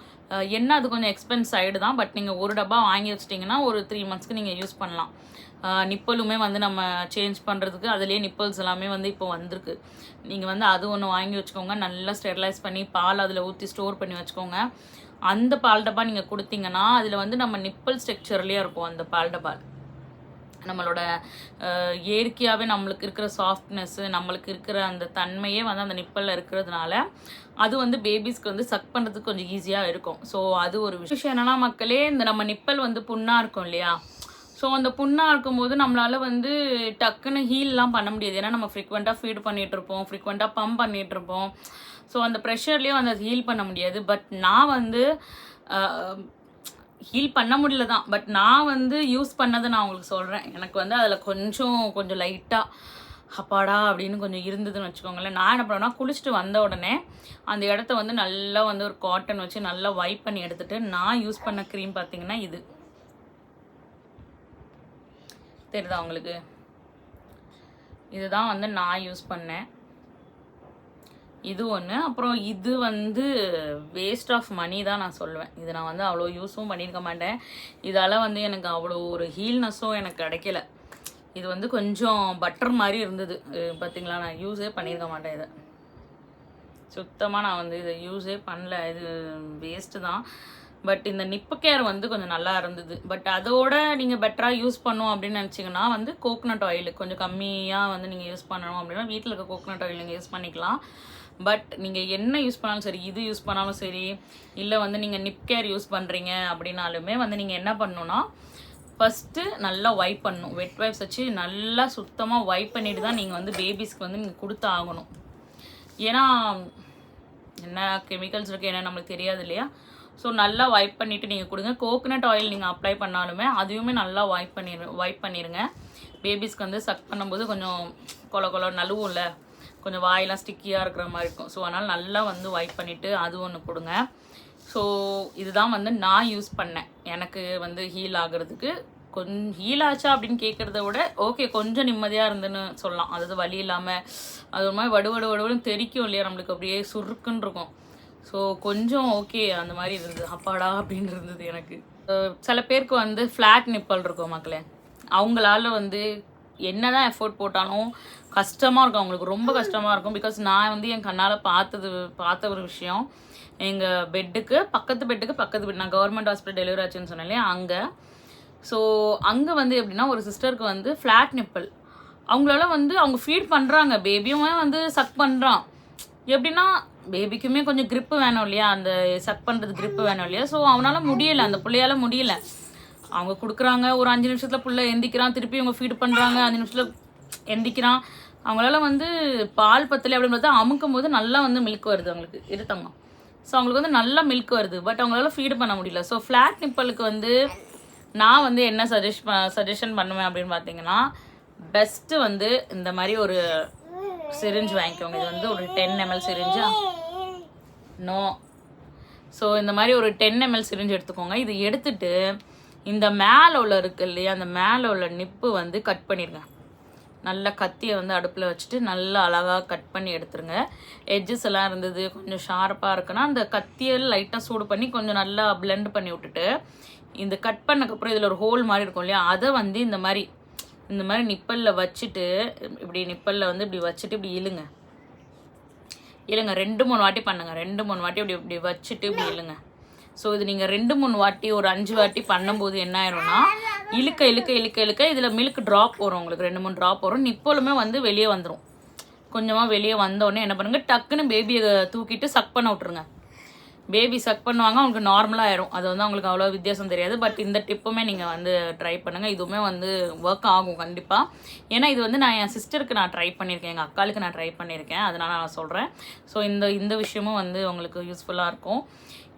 என்ன அது கொஞ்சம் எக்ஸ்பென்ஸ் சைடு தான். பட் நீங்கள் ஒரு டப்பா வாங்கி வச்சிட்டிங்கன்னா ஒரு 3 monthsக்கு நீங்கள் யூஸ் பண்ணலாம். நிப்பலுமே வந்து நம்ம சேஞ்ச் பண்ணுறதுக்கு அதுலேயே நிப்பல்ஸ் எல்லாமே வந்து இப்போ வந்திருக்கு. நீங்கள் வந்து அது ஒன்று வாங்கி வச்சுக்கோங்க, நல்லா ஸ்டெரிலைஸ் பண்ணி பால் அதில் ஊற்றி ஸ்டோர் பண்ணி வச்சுக்கோங்க. அந்த பால் டப்பா நீங்கள் கொடுத்தீங்கன்னா அதில் வந்து நம்ம நிப்பல் ஸ்ட்ரக்சர்லேயே இருக்கும். அந்த பால் டப்பா நம்மளோட இயற்கையாகவே நம்மளுக்கு இருக்கிற சாஃப்ட்னஸ்ஸு, நம்மளுக்கு இருக்கிற அந்த தன்மையே வந்து அந்த நிப்பலில் இருக்கிறதுனால அது வந்து பேபிஸ்க்கு வந்து சக் பண்ணுறதுக்கு கொஞ்சம் ஈஸியாக இருக்கும். ஸோ அது ஒரு விஷயம். என்னன்னா மக்களே, இந்த நம்ம நிப்பல் வந்து புண்ணாக இருக்கும் இல்லையா, ஸோ அந்த புண்ணாக இருக்கும்போது நம்மளால் வந்து டக்குன்னு ஹீல்லாம் பண்ண முடியாது. ஏன்னா நம்ம ஃப்ரீக்வெண்ட்டாக ஃபீட் பண்ணிகிட்ருப்போம், ஃப்ரீக்வெண்ட்டாக பம்ப் பண்ணிகிட்ருப்போம். ஸோ அந்த ப்ரெஷர்லேயும் வந்து அது ஹீல் பண்ண முடியாது. பட் நான் வந்து ஹீல் பண்ண முடியல தான். பட் நான் வந்து யூஸ் பண்ணதை நான் உங்களுக்கு சொல்கிறேன். எனக்கு வந்து அதில் கொஞ்சம் லைட்டாக அப்பாடா அப்படின்னு கொஞ்சம் இருந்ததுன்னு வச்சுக்கோங்களேன். நான் என்ன பண்ணுவேன்னா, குளிச்சுட்டு வந்த உடனே அந்த இடத்த வந்து நல்லா வந்து ஒரு காட்டன் வச்சு நல்லா வைப் பண்ணி எடுத்துட்டு, நான் யூஸ் பண்ண க்ரீம் பார்த்தீங்கன்னா இது. தெரியுதா உங்களுக்கு? இதுதான் வந்து நான் யூஸ் பண்ணேன். இது ஒன்று. அப்புறம் இது வந்து வேஸ்ட் ஆஃப் மணி தான் நான் சொல்லுவேன். இது நான் வந்து அவ்வளோ யூஸும் பண்ணியிருக்க மாட்டேன். இதால் வந்து எனக்கு அவ்வளோ ஒரு ஹீல்னஸும் எனக்கு கிடைக்கல. இது வந்து கொஞ்சம் பட்டர் மாதிரி இருந்தது. பார்த்தீங்களா, நான் யூஸே பண்ணியிருக்க மாட்டேன் இதை. சுத்தமாக நான் வந்து இதை யூஸே பண்ணல. இது வேஸ்ட்டு தான். பட் இந்த நிப்பு கேர் வந்து கொஞ்சம் நல்லா இருந்தது. பட் அதோட நீங்கள் பெட்டராக யூஸ் பண்ணணும் அப்படின்னு நினச்சிங்கன்னா வந்து கோகனட் ஆயில் கொஞ்சம் கம்மியாக வந்து நீங்கள் யூஸ் பண்ணணும் அப்படின்னா வீட்டில் இருக்க கோகனட் ஆயில் நீங்கள் யூஸ் பண்ணிக்கலாம். பட் நீங்கள் என்ன யூஸ் பண்ணாலும் சரி, இது யூஸ் பண்ணாலும் சரி, இல்லை வந்து நீங்கள் நிப் கேர் யூஸ் பண்ணுறீங்க அப்படின்னாலுமே வந்து நீங்கள் என்ன பண்ணணுன்னா, ஃபஸ்ட்டு நல்லா வைப் பண்ணணும். வெட் வைப்ஸ் வச்சு நல்லா சுத்தமாக வைப் பண்ணிட்டு தான் நீங்கள் வந்து பேபிஸ்க்கு வந்து நீங்கள் கொடுத்து ஆகணும். ஏன்னா என்ன கெமிக்கல்ஸ் இருக்குது என்ன நம்மளுக்கு தெரியாது இல்லையா? ஸோ நல்லா வைப் பண்ணிவிட்டு நீங்கள் கொடுங்க. கோகனட் ஆயில் நீங்கள் அப்ளை பண்ணாலுமே அதையுமே நல்லா வைப் பண்ணிடுங்க. பேபிஸ்க்கு வந்து சக் பண்ணும்போது கொஞ்சம் கொல நழுவும்ல, கொஞ்சம் வாயெல்லாம் ஸ்டிக்கியாக இருக்கிற மாதிரி இருக்கும். ஸோ அதனால் நல்லா வந்து வைப் பண்ணிவிட்டு அது ஒன்று கொடுங்க. ஸோ இதுதான் வந்து நான் யூஸ் பண்ணேன். எனக்கு வந்து ஹீல் ஆகிறதுக்கு கொஞ்சம் ஹீல் ஆச்சா அப்படின்னு கேட்குறத விட ஓகே கொஞ்சம் நிம்மதியாக இருந்துன்னு சொல்லலாம். அதாவது வலி இல்லாமல் அது ஒரு மாதிரி வடுவடுன்னு தெரிக்கும் இல்லையா, நம்மளுக்கு அப்படியே சுருக்குன்னு இருக்கும். ஸோ கொஞ்சம் ஓகே அந்த மாதிரி இருந்தது. அப்பாடா அப்படின்னு இருந்தது எனக்கு. சில பேருக்கு வந்து ஃப்ளாட் நிப்பல் இருக்கும் மக்களே. அவங்களால வந்து என்ன தான் எஃபோர்ட் போட்டாலும் கஷ்டமாக இருக்கும், அவங்களுக்கு ரொம்ப கஷ்டமாக இருக்கும். பிகாஸ் நான் வந்து என் கண்ணால் பார்த்த ஒரு விஷயம், எங்கள் பக்கத்து பெட், நான் கவர்மெண்ட் ஹாஸ்பிட்டல் டெலிவரி ஆச்சுன்னு சொன்னேன் இல்லையா அங்கே. ஸோ அங்கே வந்து எப்படின்னா ஒரு சிஸ்டருக்கு வந்து ஃப்ளாட் நிப்பல். அவங்களால வந்து அவங்க ஃபீட் பண்ணுறாங்க, பேபியுமே வந்து சக் பண்ணுறான். எப்படின்னா பேபிக்குமே கொஞ்சம் கிரிப்பு வேணும் இல்லையா, அந்த சக் பண்ணுறது கிரிப்பு வேணும் இல்லையா. ஸோ அவனால் முடியலை, அந்த பிள்ளையால் முடியல. அவங்க கொடுக்குறாங்க, ஒரு 5 நிமிஷத்தில் பிள்ளை எந்திக்கிறான், திருப்பி அவங்க ஃபீட் பண்ணுறாங்க, 5 நிமிஷத்தில் எந்திக்கிறான். அவங்களால வந்து பால் பத்தலை அப்படின்னு பார்த்தா அமுக்கும் போது நல்லா வந்து மில்க் வருது அவங்களுக்கு, இருத்தாங்க. ஸோ அவங்களுக்கு வந்து நல்லா மில்க் வருது, பட் அவங்களால ஃபீட் பண்ண முடியல. ஸோ ஃப்ளாட் நிப்பலுக்கு வந்து நான் வந்து என்ன சஜஷன் பண்ணுவேன் அப்படின்னு பார்த்தீங்கன்னா, பெஸ்ட்டு வந்து இந்த மாதிரி ஒரு சிரிஞ்சு வாங்கிக்கோங்க. இது வந்து ஒரு 10 ml சிரிஞ்சா நோ. ஸோ இந்த மாதிரி ஒரு 10 ml சிரிஞ்சு எடுத்துக்கோங்க. இது எடுத்துட்டு இந்த மேலே உள்ள இருக்கு இல்லையா, அந்த மேலே உள்ள நிப்பு வந்து கட் பண்ணிடுங்க. நல்லா கத்தியை வந்து அடுப்பில் வச்சுட்டு நல்லா அழகாக கட் பண்ணி எடுத்துருங்க. எட்ஜஸ் எல்லாம் இருந்தது கொஞ்சம் ஷார்ப்பாக இருக்குன்னா அந்த கத்தியை லைட்டாக சூடு பண்ணி கொஞ்சம் நல்லா பிளெண்ட் பண்ணி விட்டுட்டு, இந்த கட் பண்ணக்கப்புறம் இதில் ஒரு ஹோல் மாதிரி இருக்கும் இல்லையா, அதை வந்து இந்த மாதிரி நிப்பலில் வச்சுட்டு இப்படி நிப்பலில் வந்து இப்படி வச்சுட்டு இப்படி இழுங்க 2-3 வாட்டி பண்ணுங்க. 2-3 வாட்டி இப்படி வச்சுட்டு இப்படி இழுங்க. ஸோ இது நீங்கள் 2-3 வாட்டி ஒரு 5 வாட்டி பண்ணும்போது என்ன ஆயிரும்னா, இழுக்க இதில் மில்க் ட்ராப் வரும், உங்களுக்கு 2-3 ட்ராப் வரும். நிப்பலுமே வந்து வெளியே வந்துடும். கொஞ்சமாக வெளியே வந்தோடனே என்ன பண்ணுங்கள், டக்குன்னு பேபியை தூக்கிட்டு சக் பண்ண விட்ருங்க. பேபி சக் பண்ணுவாங்க, அவங்களுக்கு நார்மலாக ஆயிரும். அது வந்து அவங்களுக்கு அவ்வளோ வித்தியாசம் தெரியாது. பட் இந்த டிப்புமே நீங்கள் வந்து ட்ரை பண்ணுங்கள். இதுவுமே வந்து ஒர்க் ஆகும் கண்டிப்பாக. ஏன்னா இது வந்து நான் என் சிஸ்டருக்கு நான் ட்ரை பண்ணியிருக்கேன், எங்கள் அக்காளுக்கு நான் ட்ரை பண்ணியிருக்கேன், அதனால் நான் சொல்கிறேன். ஸோ இந்த விஷயமும் வந்து உங்களுக்கு யூஸ்ஃபுல்லாக இருக்கும்.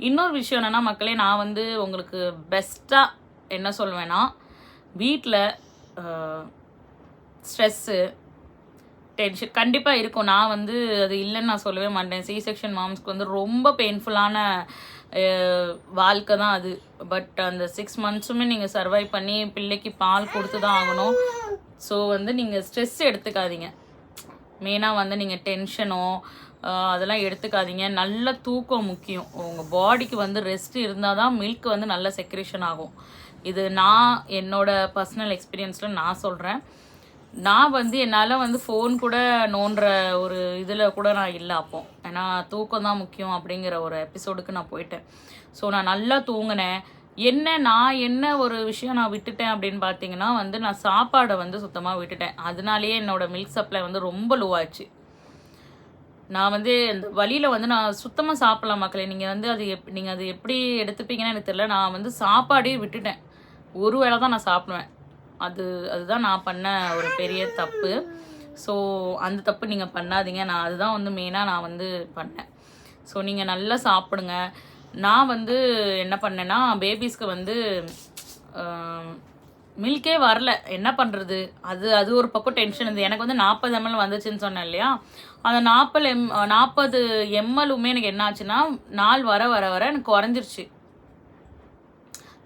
இன்னொரு விஷயம் என்னென்னா மக்களே, நான் வந்து உங்களுக்கு பெஸ்ட்டாக என்ன சொல்வேன்னா, வீட்டில் ஸ்ட்ரெஸ்ஸு டென்ஷன் கண்டிப்பாக இருக்கும். நான் வந்து அது இல்லைன்னு நான் சொல்லவே மாட்டேன். C-செக்ஷன் மாம்ஸ்க்கு வந்து ரொம்ப பெயின்ஃபுல்லான வாழ்க்கை தான் அது. பட் அந்த 6 monthsமே நீங்கள் சர்வை பண்ணி பிள்ளைக்கு பால் கொடுத்து தான் ஆகணும். ஸோ வந்து நீங்கள் ஸ்ட்ரெஸ் எடுத்துக்காதீங்க. மெயினாக வந்து நீங்கள் டென்ஷனோ அதெல்லாம் எடுத்துக்காதீங்க. நல்ல தூக்கம் முக்கியம். உங்கள் பாடிக்கு வந்து ரெஸ்ட் இருந்தால் தான் மில்க் வந்து நல்ல செக்ரேஷன் ஆகும். இது நான் என்னோட பர்சனல் எக்ஸ்பீரியன்ஸில் நான் சொல்கிறேன். நான் வந்து என்னால் வந்து ஃபோன் கூட நோண்டுற ஒரு இதில் கூட நான் இல்லை அப்போ. ஏன்னா தூக்கம் தான் முக்கியம் அப்படிங்கிற ஒரு எபிசோடுக்கு நான் போயிட்டேன். ஸோ நான் நல்லா தூங்கினேன். என்ன ஒரு விஷயம் நான் விட்டுட்டேன் அப்படின்னு பார்த்தீங்கன்னா வந்து, நான் சாப்பாடை வந்து சுத்தமாக விட்டுட்டேன். அதனாலேயே என்னோடய மில்க் சப்ளை வந்து ரொம்ப லோ ஆச்சு. நான் வந்து இந்த வழியில் வந்து நான் சுத்தமாக சாப்பிடலாம் மக்களே. நீங்கள் வந்து நீங்கள் அது எப்படி எடுத்துப்பீங்கன்னு எனக்கு தெரியல. நான் வந்து சாப்பாடே விட்டுட்டேன். ஒரு வேளை தான் நான் சாப்பிடுவேன். அதுதான் நான் பண்ண ஒரு பெரிய தப்பு. ஸோ அந்த தப்பு நீங்கள் பண்ணாதீங்க. நான் அதுதான் வந்து மெயினாக நான் வந்து பண்ணேன். ஸோ நீங்கள் நல்லா சாப்பிடுங்க. நான் வந்து என்ன பண்ணேன்னா, பேபிஸ்க்கு வந்து மில்கே வரல, என்ன பண்ணுறது. அது ஒரு பக்கம் டென்ஷன் இருந்தது. எனக்கு வந்து 40 ml வந்துச்சுன்னு சொன்னேன் இல்லையா, அந்த 40 ml எனக்கு என்ன ஆச்சுன்னா நாள் வர வர வர எனக்கு குறைஞ்சிருச்சு.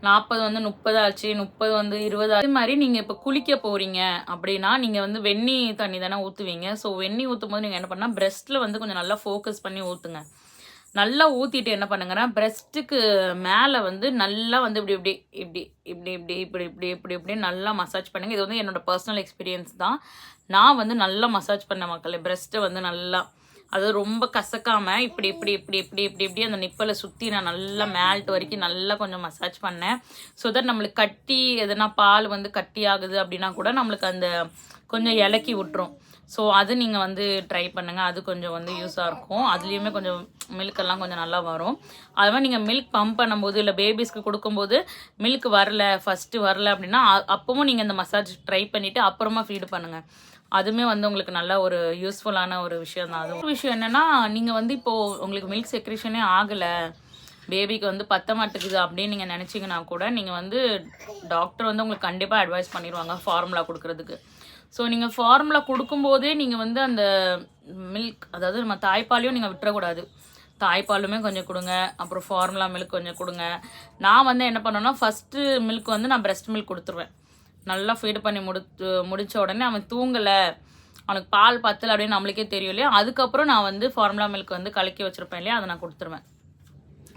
40 வந்து 30 ஆச்சு, 30 வந்து 20 அதே மாதிரி நீங்கள் இப்போ குளிக்க போகிறீங்க அப்படின்னா நீங்கள் வந்து வெந்நீர் தண்ணி தானே ஊற்றுவீங்க. ஸோ வெந்நீர் ஊற்றும் போது நீங்கள் என்ன பண்ணால் பிரஸ்ட்டில் வந்து கொஞ்சம் நல்லா ஃபோக்கஸ் பண்ணி ஊற்றுங்க. நல்லா ஊற்றிட்டு என்ன பண்ணுங்கன்னா பிரஸ்ட்டுக்கு மேலே வந்து நல்லா வந்து இப்படி இப்படி இப்படி இப்படி இப்படி இப்படி இப்படி இப்படி இப்படி நல்லா மசாஜ் பண்ணுங்கள். இது வந்து என்னோடய பர்சனல் எக்ஸ்பீரியன்ஸ் தான். நான் வந்து நல்லா மசாஜ் பண்ண மக்களே, பிரஸ்ட்டை வந்து நல்லா, அது ரொம்ப கசக்காமல் இப்படி இப்படி இப்படி இப்படி இப்படி இப்படி அந்த நிப்பலை சுற்றி நான் நல்லா மேல்ட் வரைக்கும் நல்லா கொஞ்சம் மசாஜ் பண்ணேன். ஸோ தட் நம்மளுக்கு கட்டி எதனா பால் வந்து கட்டி ஆகுது அப்படின்னா கூட நம்மளுக்கு அந்த கொஞ்சம் இலக்கி விட்டுரும். ஸோ அது நீங்கள் வந்து ட்ரை பண்ணுங்கள், அது கொஞ்சம் வந்து யூஸாக இருக்கும். அதுலேயுமே கொஞ்சம் மில்கெல்லாம் கொஞ்சம் நல்லா வரும். அது மாதிரி நீங்கள் மில்க் பம்ப் பண்ணும்போது இல்லை பேபிஸ்க்கு கொடுக்கும்போது மில்க் வரல, ஃபஸ்ட்டு வரல அப்படின்னா அப்பவும் நீங்கள் இந்த மசாஜ் ட்ரை பண்ணிவிட்டு அப்புறமா ஃபீடு பண்ணுங்கள். அதுவுமே வந்து உங்களுக்கு நல்ல ஒரு யூஸ்ஃபுல்லான ஒரு விஷயம் தான். அது ஒரு விஷயம் என்னென்னா, நீங்கள் வந்து இப்போது உங்களுக்கு மில்க் செக்ரேஷனே ஆகலை, பேபிக்கு வந்து பத்த மாட்டேங்குது அப்படின்னு நீங்கள் நினச்சிங்கன்னா கூட நீங்கள் வந்து டாக்டர் வந்து உங்களுக்கு கண்டிப்பாக அட்வைஸ் பண்ணிடுவாங்க ஃபார்முலா கொடுக்குறதுக்கு. ஸோ நீங்கள் ஃபார்முலா கொடுக்கும்போதே நீங்கள் வந்து அந்த மில்க், அதாவது நம்ம தாய்ப்பாலையும் நீங்கள் விட்டுறக்கூடாது. தாய்ப்பாலுமே கொஞ்சம் கொடுங்க, அப்புறம் ஃபார்முலா மில்க் கொஞ்சம் கொடுங்க. நான் வந்து என்ன பண்ணேன்னா ஃபஸ்ட்டு மில்க் வந்து நான் பிரஸ்ட் மில்க் கொடுத்துருவேன். நல்லா ஃபீடு பண்ணி முடித்த உடனே அவன் தூங்கலை, அவனுக்கு பால் பத்தலை அப்படின்னு நம்மளுக்கே தெரியும் இல்லையா, அதுக்கப்புறம் நான் வந்து ஃபார்முலா மில்க் வந்து கலக்கி வச்சுருப்பேன் இல்லையா, அதை நான் கொடுத்துருவேன்.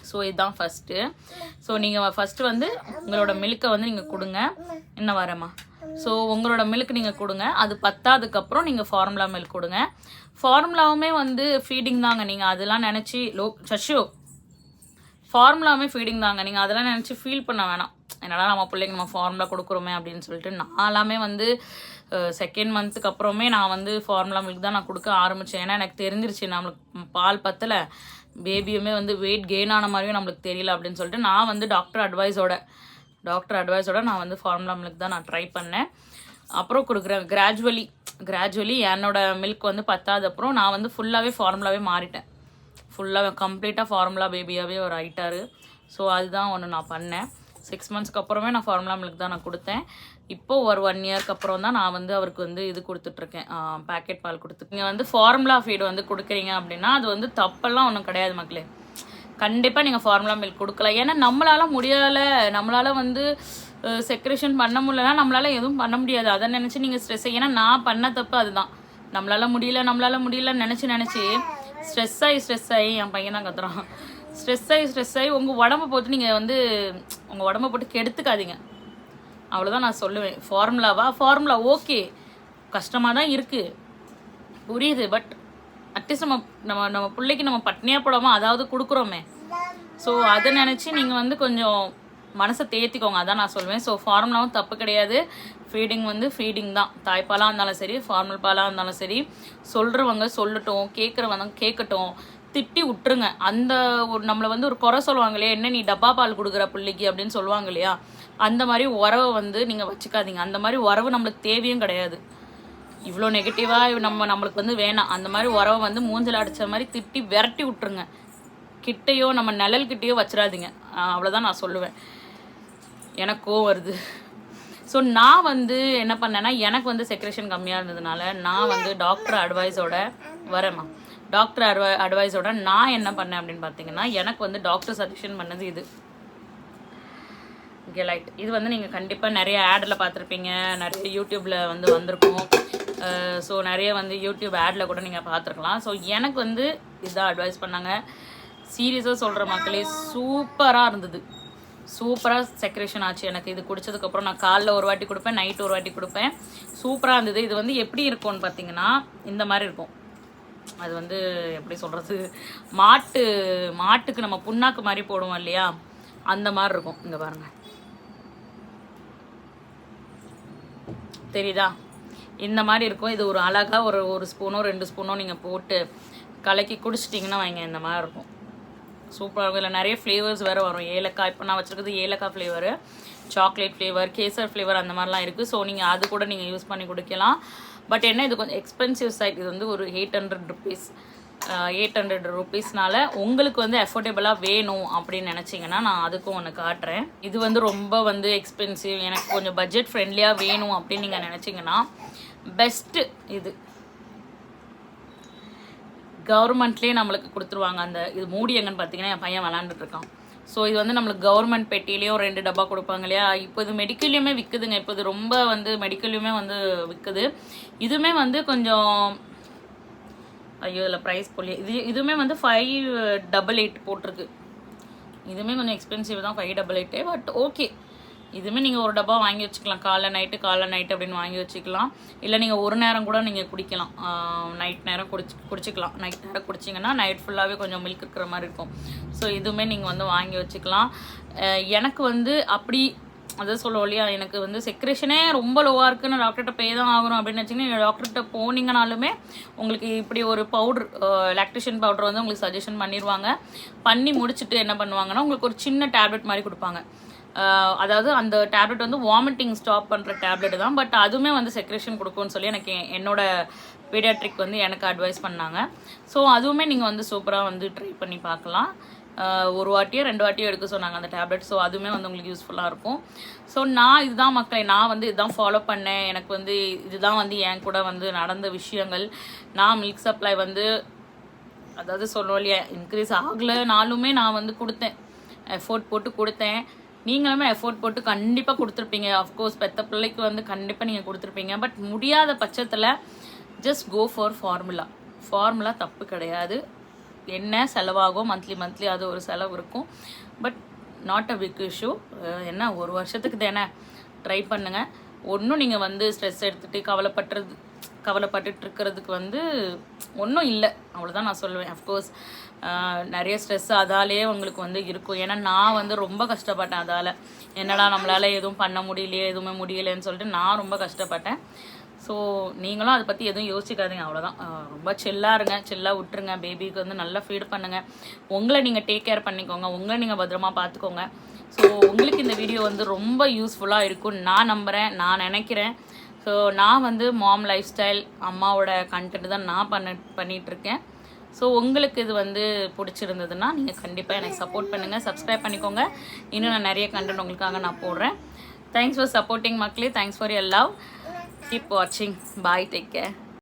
ஸோ இதுதான் ஃபஸ்ட்டு. ஸோ நீங்கள் ஃபஸ்ட்டு வந்து உங்களோட மில்க்கை வந்து நீங்கள் கொடுங்க. என்ன வரேம்மா? ஸோ உங்களோட மில்க் நீங்கள் கொடுங்க. அது பத்தாதுக்கப்புறம் நீங்கள் ஃபார்முலா மில்க் கொடுங்க. ஃபார்முலாவுமே வந்து ஃபீடிங் தாங்க. நீங்கள் அதெல்லாம் நினச்சி சஷு ஃபார்முலாவுமே ஃபீடிங் தாங்க. நீங்கள் அதெல்லாம் நினச்சி ஃபீல் பண்ண வேணாம். என்னடா நம்ம பிள்ளைங்க நம்ம ஃபார்முலா கொடுக்குறோமே அப்படின்னு சொல்லிட்டு. நான்லாமே வந்து செகண்ட் மந்த்துக்கு அப்புறமே நான் வந்து ஃபார்முலா மில்க் தான் நான் கொடுக்க ஆரம்பித்தேன். ஏன்னா எனக்கு தெரிஞ்சிருச்சு நம்மளுக்கு பால் பத்தலை, பேபியுமே வந்து வெயிட் கெயின் ஆன மாதிரியும் நம்மளுக்கு தெரியல அப்படின்னு சொல்லிட்டு நான் வந்து டாக்டர் அட்வைஸோட நான் வந்து ஃபார்முலா மில்க் தான் நான் ட்ரை பண்ணேன். அப்புறம் கொடுக்குறேன் கிராஜுவலி என்னோட மில்க் வந்து பத்தாது. அப்புறம் நான் வந்து ஃபுல்லாகவே ஃபார்முலாவே மாறிட்டேன். ஃபுல்லாக கம்ப்ளீட்டாக ஃபார்முலா பேபியாகவே ஒரு ஆயிட்டார். ஸோ அதுதான் ஒன்று நான் பண்ணேன். 6 மந்த்ஸ்க்கு அப்புறமே நான் ஃபார்முலா மில்க் தான் நான் கொடுத்தேன். இப்போது ஒரு 1 இயர்க்கு அப்புறம் தான் நான் வந்து அவருக்கு வந்து இது கொடுத்துட்ருக்கேன், பேக்கெட் பால் கொடுத்து. நீங்கள் வந்து ஃபார்முலா ஃபீடு வந்து கொடுக்குறீங்க அப்படின்னா அது வந்து தப்பெல்லாம் ஒன்றும் கிடையாது மக்களே. கண்டிப்பாக நீங்கள் ஃபார்முலா மில்க் கொடுக்கலாம். ஏன்னா நம்மளால் முடியலை, நம்மளால் வந்து செக்ரேஷன் பண்ண முடியலன்னா நம்மளால் எதுவும் பண்ண முடியாது. அதை நினச்சி நீங்கள் ஸ்ட்ரெஸ், ஏன்னா நான் பண்ண தப்பு அதுதான். நம்மளால் முடியலன்னு நினச்சி ஸ்ட்ரெஸ் ஆகி என் பையன் தான் கத்துறான். ஸ்ட்ரெஸ் ஆகி உங்கள் உடம்பை போட்டு நீங்கள் வந்து உங்கள் உடம்பை போட்டு கெடுத்துக்காதீங்க. அவ்வளோதான் நான் சொல்லுவேன். ஃபார்முலா ஓகே, கஷ்டமாக தான் இருக்குது, புரியுது. பட் அட்லீஸ்ட் நம்ம பிள்ளைக்கு நம்ம பட்னியாக போடாமல் அதாவது கொடுக்குறோமே. ஸோ அதை நினச்சி நீங்கள் வந்து கொஞ்சம் மனசை தேர்த்திக்கோங்க, அதான் நான் சொல்லுவேன். ஸோ ஃபார்முலாவும் தப்பு கிடையாது, ஃபீடிங் வந்து ஃபீடிங் தான். தாய்ப்பாலாக இருந்தாலும் சரி, ஃபார்மல் பாலாக இருந்தாலும் சரி, சொல்கிறவங்க சொல்லட்டும், கேட்குறவங்க கேட்கட்டும், திட்டி விட்டுருங்க. அந்த ஒரு நம்மளை வந்து ஒரு குறை சொல்லுவாங்களே, என்ன நீ டப்பா பால் கொடுக்குற பிள்ளைக்கு அப்படின்னு சொல்லுவாங்க இல்லையா, அந்த மாதிரி உறவை வந்து நீங்கள் வச்சுக்காதீங்க. அந்த மாதிரி உறவு நம்மளுக்கு தேவையும் கிடையாது. இவ்வளோ நெகட்டிவாக நம்மளுக்கு வந்து வேணாம். அந்த மாதிரி உறவை வந்து மூஞ்சில் அடித்த மாதிரி திட்டி விரட்டி விட்டுருங்க. கிட்டையோ நம்ம நிழல்கிட்டையோ வச்சிடாதீங்க. அவ்வளோதான் நான் சொல்லுவேன். எனக்கோ வருது. ஸோ நான் வந்து என்ன பண்ணேன்னா, எனக்கு வந்து செக்ரேஷன் கம்மியாக இருந்ததுனால நான் வந்து டாக்டர் அட்வைஸோட நான் என்ன பண்ணேன் அப்படின்னு பார்த்தீங்கன்னா, எனக்கு வந்து டாக்டர் சஜஷன் பண்ணது இது லைட். இது வந்து நீங்கள் கண்டிப்பாக நிறைய ஆடில் பார்த்துருப்பீங்க, நிறைய யூடியூப்பில் வந்து வந்திருக்கும். ஸோ நிறைய வந்து யூடியூப் ஆடில் கூட நீங்கள் பார்த்துருக்கலாம். ஸோ எனக்கு வந்து இதுதான் அட்வைஸ் பண்ணாங்க. சீரியஸாக சொல்கிற மக்களே, சூப்பராக இருந்தது. சூப்பராக செக்ரேஷன் ஆச்சு எனக்கு. இது குடித்ததுக்கப்புறம் நான் காலைல ஒரு வாட்டி கொடுப்பேன், நைட்டு ஒரு வாட்டி கொடுப்பேன். சூப்பராக இருந்தது. இது வந்து எப்படி இருக்கும்னு பார்த்தீங்கன்னா, இந்த மாதிரி இருக்கும். அது வந்து எப்படி சொல்கிறது, மாட்டுக்கு நம்ம புண்ணாக்கு மாதிரி போடுவோம் இல்லையா, அந்த மாதிரி இருக்கும். இங்கே பாருங்கள், தெரியுதா? இந்த மாதிரி இருக்கும். இது ஒரு அழகாக ஒரு ஸ்பூனோ 2 ஸ்பூனோ நீங்கள் போட்டு கலக்கி குடிச்சிட்டிங்கன்னா வைங்க, இந்த மாதிரி இருக்கும். சூப்பராக இருக்கும். இதில் நிறைய ஃப்ளேவர்ஸ் வேறு வரும். ஏலக்காய், இப்போ நான் வச்சுருக்கிறது ஏலக்காய் flavour, chocolate flavour, kesar flavour, அந்த மாதிரிலாம் இருக்குது. ஸோ நீங்கள் அது கூட நீங்கள் யூஸ் பண்ணி குடிக்கலாம். பட் என்ன, இது கொஞ்சம் எக்ஸ்பென்சிவ் சைட். இது வந்து ஒரு 800 rupees. 800 ருபீஸ்னால உங்களுக்கு வந்து அஃபோர்டபுளாக வேணும் அப்படின்னு நினச்சிங்கன்னா நான் அதுக்கும் ஒன்று காட்டுறேன். இது வந்து ரொம்ப வந்து எக்ஸ்பென்சிவ், எனக்கு கொஞ்சம் பட்ஜெட் ஃப்ரெண்ட்லியாக வேணும் அப்படின்னு நீங்கள் நினச்சிங்கன்னா பெஸ்ட்டு இது. கவர்மெண்ட்லேயே நம்மளுக்கு கொடுத்துருவாங்க. அந்த இது மூடி எங்கன்னு பார்த்தீங்கன்னா என் பையன் விளாண்டுட்ருக்கான். ஸோ இது வந்து நம்மளுக்கு கவர்மெண்ட் பெட்டிலையும் 2 டப்பா கொடுப்பாங்க இல்லையா. இப்போ இது மெடிக்கல்லையுமே விற்குதுங்க. இப்போ இது ரொம்ப வந்து மெடிக்கல்லையுமே வந்து விற்குது. இதுவுமே வந்து கொஞ்சம் ஐயோ இதில் ப்ரைஸ் போலியே. இதுவுமே வந்து 588 போட்டிருக்கு. இதுவுமே கொஞ்சம் எக்ஸ்பென்சிவ் தான் 588. பட் ஓகே, இதுவுமே நீங்கள் ஒரு டப்பா வாங்கி வச்சுக்கலாம். காலை நைட்டு அப்படின்னு வாங்கி வச்சுக்கலாம். இல்லை நீங்கள் ஒரு நேரம் கூட நீங்கள் குடிக்கலாம். நைட் நேரம் குடிச்சிக்கலாம். நைட் நேரம் குடிச்சிங்கன்னா நைட் ஃபுல்லாகவே கொஞ்சம் மில்க் இருக்கிற மாதிரி இருக்கும். ஸோ இதுவுமே நீங்கள் வந்து வாங்கி வச்சுக்கலாம். எனக்கு வந்து அப்படி அதான் சொல்லுவோம் இல்லையா, எனக்கு வந்து செக்ரேஷனே ரொம்ப லோவாக இருக்குன்னு டாக்டர்கிட்ட பே தான் ஆகணும் அப்படின்னு வச்சிங்கன்னா டாக்டர்கிட்ட போனீங்கனாலுமே உங்களுக்கு இப்படி ஒரு பவுட்ரு, லாக்டேஷன் பவுடர் வந்து உங்களுக்கு சஜஷன் பண்ணிடுவாங்க. பண்ணி முடிச்சுட்டு என்ன பண்ணுவாங்கன்னா உங்களுக்கு ஒரு சின்ன டேப்லெட் மாதிரி கொடுப்பாங்க. அதாவது அந்த டேப்லெட் வந்து வாமிட்டிங் ஸ்டாப் பண்ணுற டேப்லெட் தான். பட் அதுவுமே வந்து செக்ரேஷன் கொடுக்கும்னு சொல்லி எனக்கு என்னோட பீடியாட்ரிக் வந்து எனக்கு அட்வைஸ் பண்ணாங்க. ஸோ அதுவுமே நீங்கள் வந்து சூப்பராக வந்து ட்ரை பண்ணி பார்க்கலாம். ஒரு வாட்டியோ 2 வாட்டியோ எடுக்க சொன்னாங்க அந்த டேப்லெட். ஸோ அதுவுமே வந்து உங்களுக்கு யூஸ்ஃபுல்லாக இருக்கும். ஸோ நான் இதுதான் மக்களை நான் வந்து இதுதான் ஃபாலோ பண்ணேன். எனக்கு வந்து இதுதான் வந்து என் கூட வந்து நடந்த விஷயங்கள். நான் மில்க் சப்ளை வந்து அதாவது சொல்லுவோம் இல்லையா, இன்க்ரீஸ் ஆகலைனாலுமே நான் வந்து கொடுத்தேன், எஃபோர்ட் போட்டு கொடுத்தேன். நீங்களுமே எஃபோர்ட் போட்டு கண்டிப்பாக கொடுத்துருப்பீங்க. அஃப்கோர்ஸ் பெத்த பிள்ளைக்கு வந்து கண்டிப்பாக நீங்கள் கொடுத்துருப்பீங்க. பட் முடியாத பட்சத்தில் ஜஸ்ட் கோ ஃபார் ஃபார்முலா தப்பு கிடையாது. என்ன செலவாகும் மந்த்லி அது ஒரு செலவு இருக்கும். But not a big issue. என்ன ஒரு வருஷத்துக்கு தானே, ட்ரை பண்ணுங்கள். ஒன்றும் நீங்கள் வந்து ஸ்ட்ரெஸ் எடுத்துகிட்டு கவலைப்பட்டுட்டு இருக்கிறதுக்கு வந்து ஒன்றும் இல்லை, அவ்வளோதான் நான் சொல்லுவேன். அஃப்கோர்ஸ் நிறைய ஸ்ட்ரெஸ் அதாலே உங்களுக்கு வந்து இருக்கும். ஏன்னா நான் வந்து ரொம்ப கஷ்டப்பட்டேன் அதால். என்னடா நம்மளால் எதுவும் பண்ண முடியலையே, எதுவுமே முடியலைன்னு சொல்லிட்டு நான் ரொம்ப கஷ்டப்பட்டேன். ஸோ நீங்களும் அதை பற்றி எதுவும் யோசிக்காதீங்க, அவ்வளோதான். ரொம்ப சில்லாக இருங்க, சில்லாக விட்டுருங்க. பேபிக்கு வந்து நல்லா ஃபீட் பண்ணுங்கள். உங்களை நீங்கள் டேக் கேர் பண்ணிக்கோங்க, உங்களை நீங்கள் பத்திரமா பார்த்துக்கோங்க. ஸோ உங்களுக்கு இந்த வீடியோ வந்து ரொம்ப யூஸ்ஃபுல்லாக இருக்கும்னு நான் நம்புகிறேன், நான் நினைக்கிறேன். ஸோ நான் வந்து மாம் லைஃப் ஸ்டைல் அம்மாவோட கண்டென்ட் தான் நான் பண்ணிகிட்ருக்கேன். ஸோ உங்களுக்கு இது வந்து பிடிச்சிருந்ததுன்னா நீங்கள் கண்டிப்பாக எனக்கு சப்போர்ட் பண்ணுங்கள், சப்ஸ்கிரைப் பண்ணிக்கோங்க. இன்னும் நான் நிறைய கண்டென்ட் உங்களுக்காக நான் போடுறேன். தேங்க்ஸ் ஃபார் சப்போர்ட்டிங் மக்களே. Thanks for your love. Keep watching. Bye. Take care.